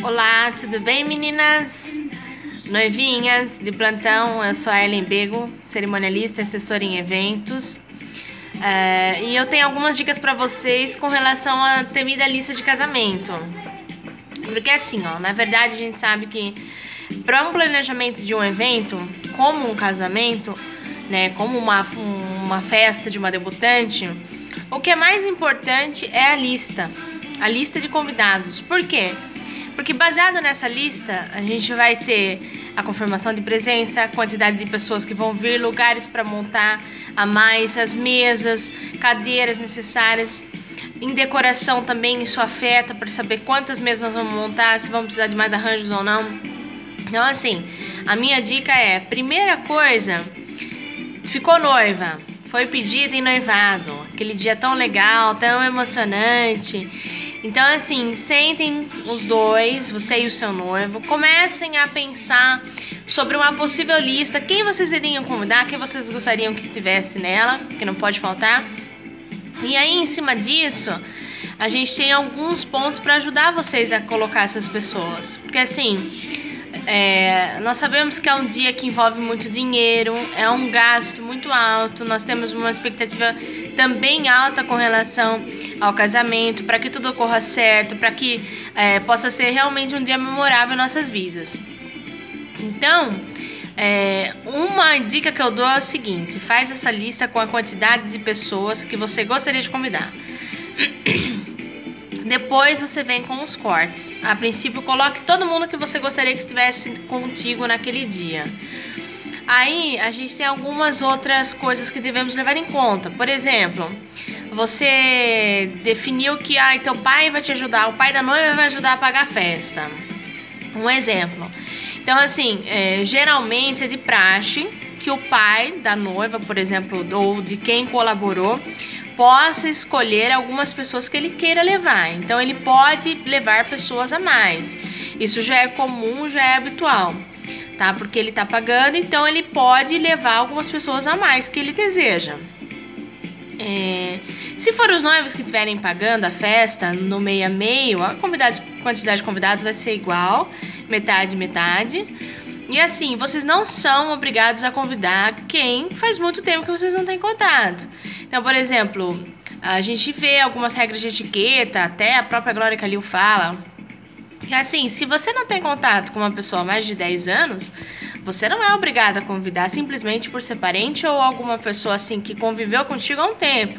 Olá, tudo bem, meninas? Noivinhas de plantão, eu sou a Ellen Bego, cerimonialista e assessora em eventos. E eu tenho algumas dicas para vocês com relação à temida lista de casamento. Porque assim, na verdade a gente sabe que para um planejamento de um evento, como um casamento, né, como uma festa de uma debutante, o que é mais importante é a lista de convidados. Por quê? Porque baseado nessa lista, a gente vai ter a confirmação de presença, a quantidade de pessoas que vão vir, lugares para montar a mais, as mesas, cadeiras necessárias. Em decoração também isso afeta para saber quantas mesas nós vamos montar, se vamos precisar de mais arranjos ou não. Então assim, a minha dica é, primeira coisa, ficou noiva, foi pedida em noivado, aquele dia tão legal, tão emocionante. Então assim, sentem os dois, você e o seu noivo, comecem a pensar sobre uma possível lista, quem vocês iriam convidar, quem vocês gostariam que estivesse nela, que não pode faltar. E aí, em cima disso, a gente tem alguns pontos para ajudar vocês a colocar essas pessoas. Porque assim, nós sabemos que é um dia que envolve muito dinheiro, é um gasto muito alto, nós temos uma expectativa também alta com relação ao casamento, para que tudo ocorra certo, para que possa ser realmente um dia memorável em nossas vidas. Então, uma dica que eu dou é o seguinte: faz essa lista com a quantidade de pessoas que você gostaria de convidar. Depois você vem com os cortes. A princípio, coloque todo mundo que você gostaria que estivesse contigo naquele dia. Aí a gente tem algumas outras coisas que devemos levar em conta. Por exemplo, você definiu que teu pai vai te ajudar, o pai da noiva vai ajudar a pagar a festa. Um exemplo. Então assim, geralmente é de praxe que o pai da noiva, por exemplo, ou de quem colaborou, possa escolher algumas pessoas que ele queira levar. Então ele pode levar pessoas a mais. Isso já é comum, já é habitual, tá? Porque ele tá pagando, então ele pode levar algumas pessoas a mais que ele deseja. Se for os noivos que estiverem pagando a festa no meio a meio, a quantidade de convidados vai ser igual, metade, metade. E assim, vocês não são obrigados a convidar quem faz muito tempo que vocês não têm contato. Então, por exemplo, a gente vê algumas regras de etiqueta, até a própria Glória Calil fala, que assim, se você não tem contato com uma pessoa há mais de 10 anos, você não é obrigado a convidar simplesmente por ser parente ou alguma pessoa assim que conviveu contigo há um tempo.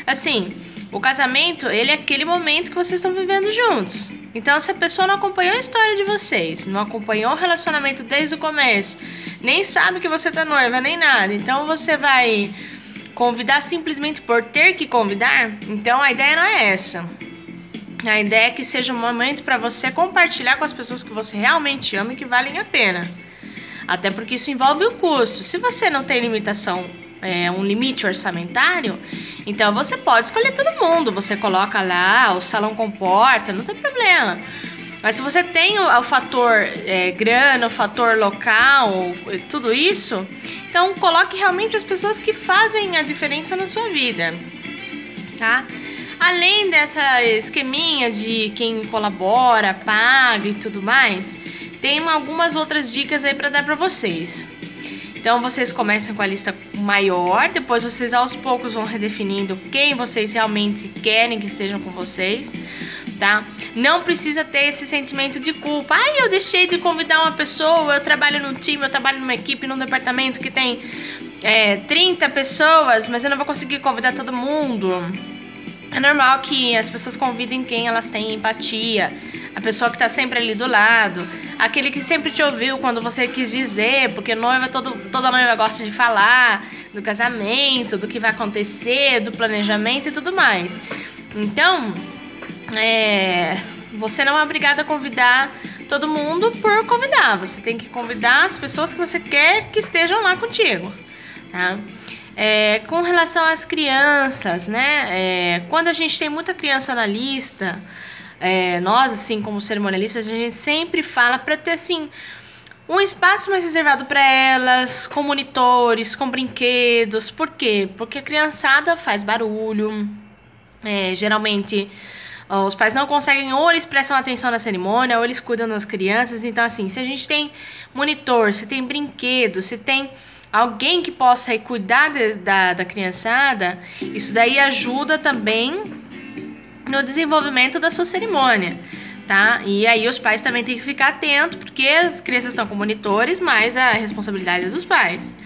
Assim, o casamento, ele é aquele momento que vocês estão vivendo juntos. Então, se a pessoa não acompanhou a história de vocês, não acompanhou o relacionamento desde o começo, nem sabe que você tá noiva, nem nada, então você vai convidar simplesmente por ter que convidar? Então, a ideia não é essa. A ideia é que seja um momento para você compartilhar com as pessoas que você realmente ama e que valem a pena. Até porque isso envolve o custo. Se você não tem limitação, um limite orçamentário, então você pode escolher todo mundo. Você coloca lá, o salão comporta, não tem problema. Mas se você tem o fator grana, o fator local, tudo isso, então coloque realmente as pessoas que fazem a diferença na sua vida, tá? Além dessa esqueminha de quem colabora, paga e tudo mais, tem algumas outras dicas aí para dar para vocês. Então vocês começam com a lista maior, depois vocês aos poucos vão redefinindo quem vocês realmente querem que estejam com vocês, tá? Não precisa ter esse sentimento de culpa. Eu deixei de convidar uma pessoa, eu trabalho num time, eu trabalho numa equipe, num departamento que tem 30 pessoas, mas eu não vou conseguir convidar todo mundo. É normal que as pessoas convidem quem elas têm empatia, a pessoa que tá sempre ali do lado, aquele que sempre te ouviu quando você quis dizer, porque noiva, toda noiva gosta de falar do casamento, do que vai acontecer, do planejamento e tudo mais. Então, você não é obrigado a convidar todo mundo por convidar, você tem que convidar as pessoas que você quer que estejam lá contigo, tá? Com relação às crianças, né? Quando a gente tem muita criança na lista, nós, assim, como cerimonialistas, a gente sempre fala para ter, assim, um espaço mais reservado para elas, com monitores, com brinquedos. Por quê? Porque a criançada faz barulho, geralmente Os pais não conseguem, ou eles prestam atenção na cerimônia, ou eles cuidam das crianças. Então, assim, se a gente tem monitor, se tem brinquedo, se tem alguém que possa aí cuidar da criançada, isso daí ajuda também no desenvolvimento da sua cerimônia, tá? E aí os pais também têm que ficar atentos, porque as crianças estão com monitores, mas a responsabilidade é dos pais.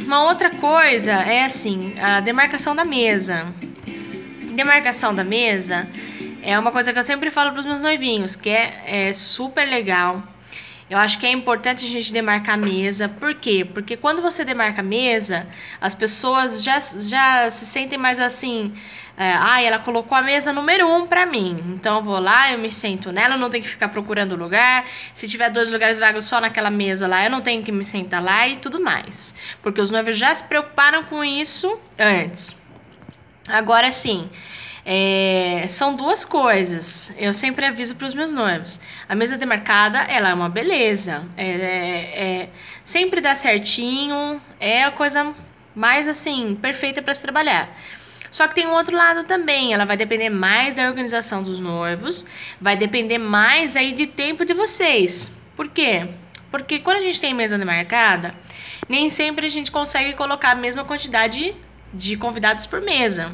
Uma outra coisa é assim, a demarcação da mesa. Demarcação da mesa é uma coisa que eu sempre falo para os meus noivinhos, que é super legal. Eu acho que é importante a gente demarcar a mesa. Por quê? Porque quando você demarca a mesa, as pessoas já se sentem mais assim... ela colocou a mesa número 1 pra mim. Então eu vou lá, eu me sento nela, eu não tenho que ficar procurando lugar. Se tiver 2 lugares vagos só naquela mesa lá, eu não tenho que me sentar lá e tudo mais. Porque os noivos já se preocuparam com isso antes. Agora sim... são duas coisas. Eu sempre aviso para os meus noivos. A mesa demarcada, ela é uma beleza. Sempre dá certinho. É a coisa mais assim, perfeita para se trabalhar. Só que tem um outro lado também. Ela vai depender mais da organização dos noivos. Vai depender mais aí de tempo de vocês. Por quê? Porque quando a gente tem mesa demarcada, nem sempre a gente consegue colocar a mesma quantidade de convidados por mesa.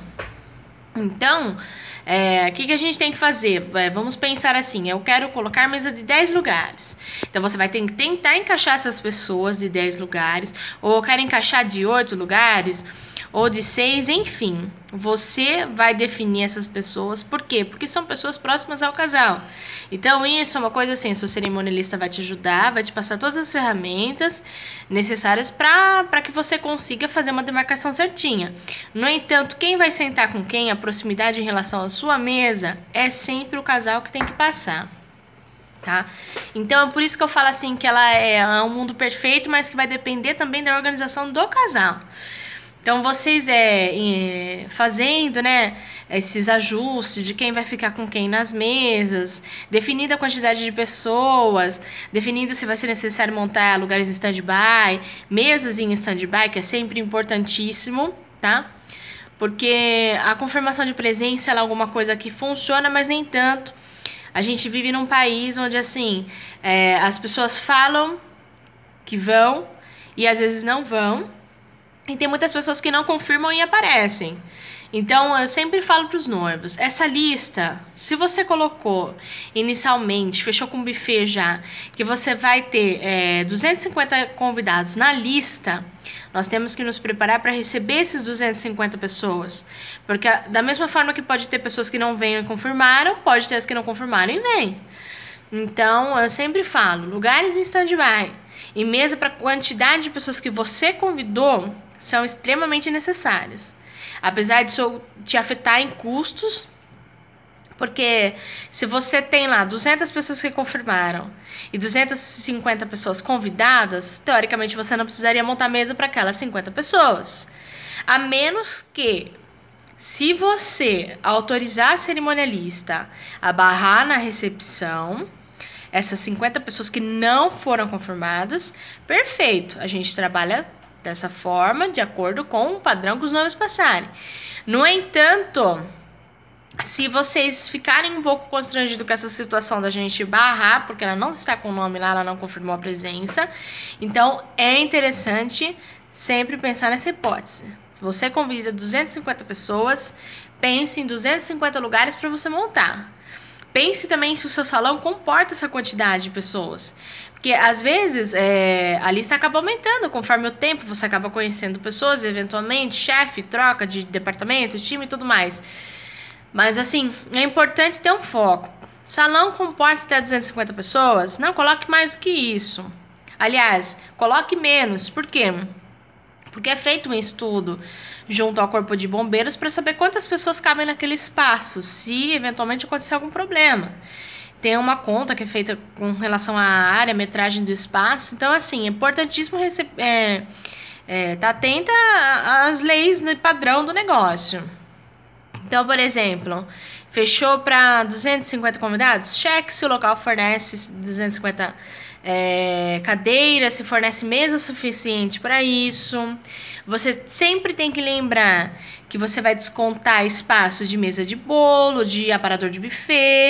Então, o que a gente tem que fazer? Vamos pensar assim, eu quero colocar mesa de 10 lugares. Então, você vai ter que tentar encaixar essas pessoas de 10 lugares, ou eu quero encaixar de 8 lugares, ou de 6, enfim. Você vai definir essas pessoas. Por quê? Porque são pessoas próximas ao casal. Então, isso é uma coisa assim, seu cerimonialista vai te ajudar, vai te passar todas as ferramentas necessárias para que você consiga fazer uma demarcação certinha. No entanto, quem vai sentar com quem, a proximidade em relação à sua mesa, é sempre o casal que tem que passar. Tá? Então, é por isso que eu falo assim, que ela é um mundo perfeito, mas que vai depender também da organização do casal. Então, vocês fazendo, né, esses ajustes de quem vai ficar com quem nas mesas, definindo a quantidade de pessoas, definindo se vai ser necessário montar lugares em stand-by, mesas em stand-by, que é sempre importantíssimo, tá? Porque a confirmação de presença é alguma coisa que funciona, mas nem tanto. A gente vive num país onde, assim, as pessoas falam que vão e às vezes não vão. E tem muitas pessoas que não confirmam e aparecem. Então, eu sempre falo para os noivos, essa lista, se você colocou inicialmente, fechou com buffet já, que você vai ter 250 convidados na lista, nós temos que nos preparar para receber esses 250 pessoas. Porque da mesma forma que pode ter pessoas que não venham e confirmaram, pode ter as que não confirmaram e vêm. Então, eu sempre falo, lugares em stand-by e mesa para a quantidade de pessoas que você convidou são extremamente necessárias. Apesar disso te afetar em custos, porque se você tem lá 200 pessoas que confirmaram e 250 pessoas convidadas, teoricamente você não precisaria montar mesa para aquelas 50 pessoas. A menos que, se você autorizar a cerimonialista a barrar na recepção, essas 50 pessoas que não foram confirmadas, perfeito, a gente trabalha dessa forma, de acordo com o padrão que os noivos passarem. No entanto, se vocês ficarem um pouco constrangidos com essa situação da gente barrar, porque ela não está com o nome lá, ela não confirmou a presença, então é interessante sempre pensar nessa hipótese. Se você convida 250 pessoas, pense em 250 lugares para você montar. Pense também se o seu salão comporta essa quantidade de pessoas. Porque, às vezes, a lista acaba aumentando conforme o tempo. Você acaba conhecendo pessoas, eventualmente, chefe, troca de departamento, time e tudo mais. Mas, assim, é importante ter um foco. Salão comporta até 250 pessoas? Não, coloque mais do que isso. Aliás, coloque menos. Por quê? Porque é feito um estudo junto ao Corpo de Bombeiros para saber quantas pessoas cabem naquele espaço, se eventualmente acontecer algum problema. Tem uma conta que é feita com relação à área, metragem do espaço. Então, assim, é importantíssimo estar atenta às leis de padrão do negócio. Então, por exemplo, fechou para 250 convidados? Cheque se o local fornece 250 cadeiras, se fornece mesa suficiente para isso. Você sempre tem que lembrar que você vai descontar espaços de mesa de bolo, de aparador de buffet.